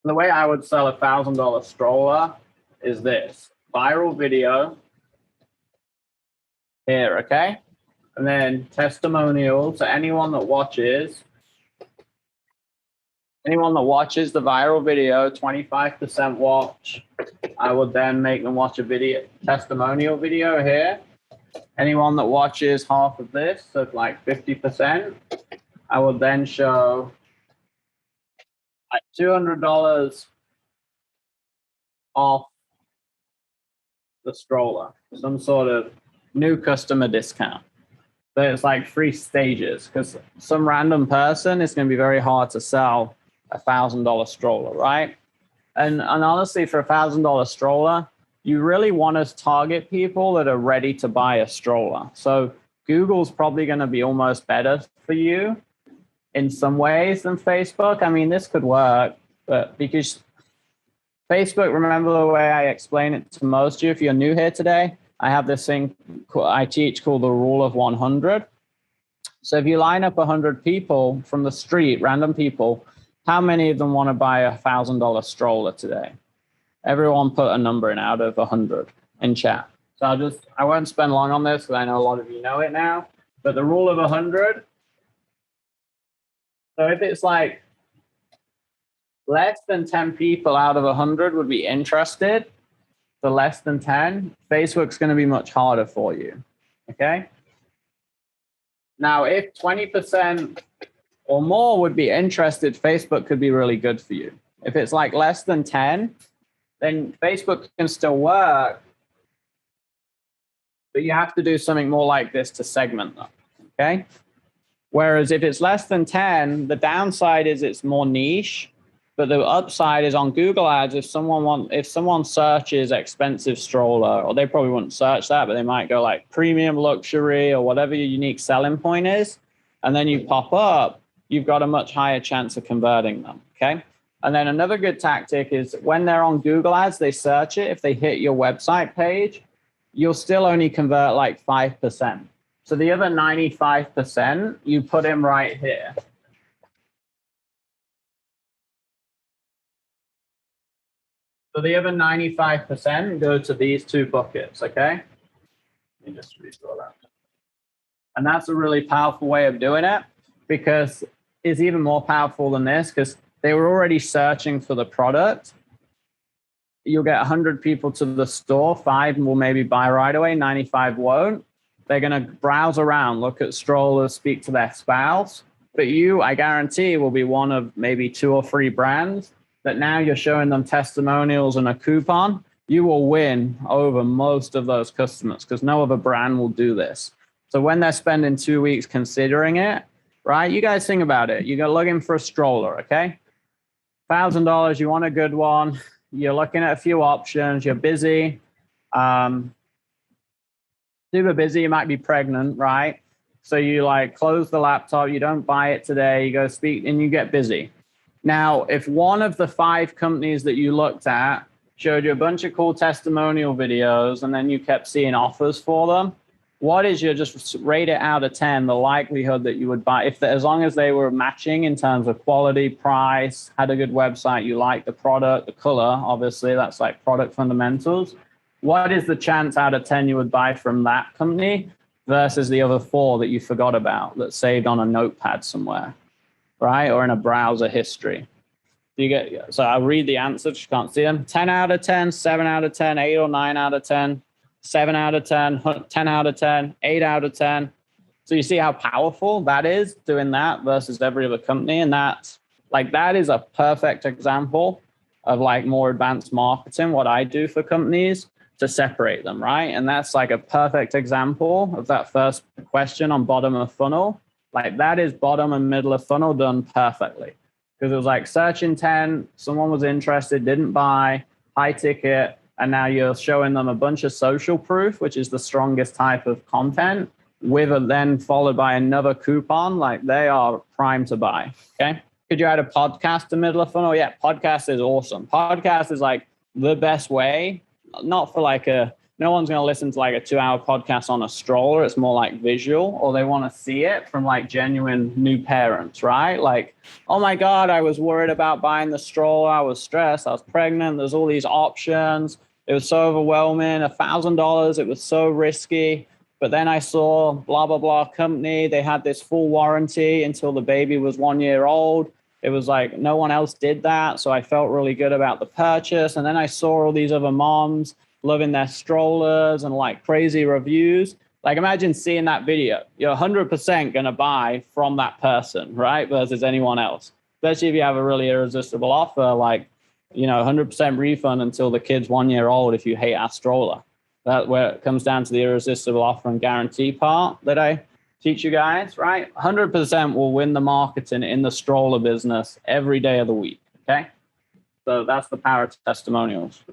The way I would sell $1,000 stroller is this: viral video here, okay? And then testimonial to anyone that watches the viral video, 25% watch. I would then make them watch a testimonial video here. Anyone that watches half of this, so like 50%, I would then show like $200 off the stroller, some sort of new customer discount. So it's like 3 stages, because some random person, it's going to be very hard to sell $1,000 stroller, right? And honestly, for $1,000 stroller, you really want to target people that are ready to buy a stroller. So Google's probably going to be almost better for you in some ways than Facebook. I mean, this could work, but because Facebook, remember the way I explain it to most of you, if you're new here today, I have this thing I teach called the rule of 100. So if you line up 100 people from the street, random people, how many of them want to buy a $1,000 stroller today? Everyone put a number in out of 100 in chat. So I won't spend long on this because I know a lot of you know it now, but the rule of 100. So if it's like less than 10 people out of 100 would be interested, to less than 10, Facebook's going to be much harder for you, okay? Now, if 20% or more would be interested, Facebook could be really good for you. If it's like less than 10, then Facebook can still work, but you have to do something more like this to segment them, okay? Whereas if it's less than 10, the downside is it's more niche, but the upside is on Google Ads. If someone searches expensive stroller, or they probably wouldn't search that, but they might go like premium luxury or whatever your unique selling point is, and then you pop up, you've got a much higher chance of converting them, okay? And then another good tactic is when they're on Google Ads, they search it. If they hit your website page, you'll still only convert like 5%. So the other 95%, you put in right here. So the other 95% go to these 2 buckets, okay? Let me just redraw that. And that's a really powerful way of doing it, because it's even more powerful than this, because they were already searching for the product. You'll get 100 people to the store, 5 will maybe buy right away, 95 won't. They're going to browse around, look at strollers, speak to their spouse. But you, I guarantee, will be one of maybe 2 or 3 brands that now you're showing them testimonials and a coupon. You will win over most of those customers because no other brand will do this. So when they're spending 2 weeks considering it, right? You guys think about it. You're looking for a stroller, okay? $1,000, you want a good one. You're looking at a few options. You're busy. Super busy. You might be pregnant, right? So you like close the laptop. You don't buy it today. You go speak and you get busy. Now, if one of the 5 companies that you looked at showed you a bunch of cool testimonial videos and then you kept seeing offers for them, what is your, just rate it out of 10, the likelihood that you would buy, as long as they were matching in terms of quality, price, had a good website, you like the product, the color, obviously, that's like product fundamentals. What is the chance out of 10 you would buy from that company versus the other 4 that you forgot about that saved on a notepad somewhere, right? Or in a browser history. So I'll read the answers, you can't see them. 10 out of 10, 7 out of 10, 8 or 9 out of 10. 7 out of 10, 10 out of 10, 8 out of 10. So you see how powerful that is doing that versus every other company. And that is a perfect example of like more advanced marketing, what I do for companies to separate them, right? And that's like a perfect example of that first question on bottom of funnel. Like that is bottom and middle of funnel done perfectly. Because it was like search intent, someone was interested, didn't buy, high ticket, and now you're showing them a bunch of social proof, which is the strongest type of content, with a then followed by another coupon. Like they are primed to buy. Okay. Could you add a podcast to middle of funnel? Yeah, podcast is awesome. Podcast is like the best way, not for like a no one's going to listen to like a 2-hour podcast on a stroller. It's more like visual, or they want to see it from like genuine new parents, right? Like, oh my God, I was worried about buying the stroller. I was stressed. I was pregnant. There's all these options. It was so overwhelming. $1,000. It was so risky. But then I saw blah, blah, blah company. They had this full warranty until the baby was 1 year old. It was like no one else did that. So I felt really good about the purchase. And then I saw all these other moms loving their strollers and like crazy reviews. Like imagine seeing that video. You're 100% going to buy from that person, right? Versus anyone else. Especially if you have a really irresistible offer, like, 100% refund until the kid's 1 year old if you hate our stroller. That's where it comes down to the irresistible offer and guarantee part that I teach you guys, right? 100% will win the marketing in the stroller business every day of the week, okay? So that's the power of testimonials.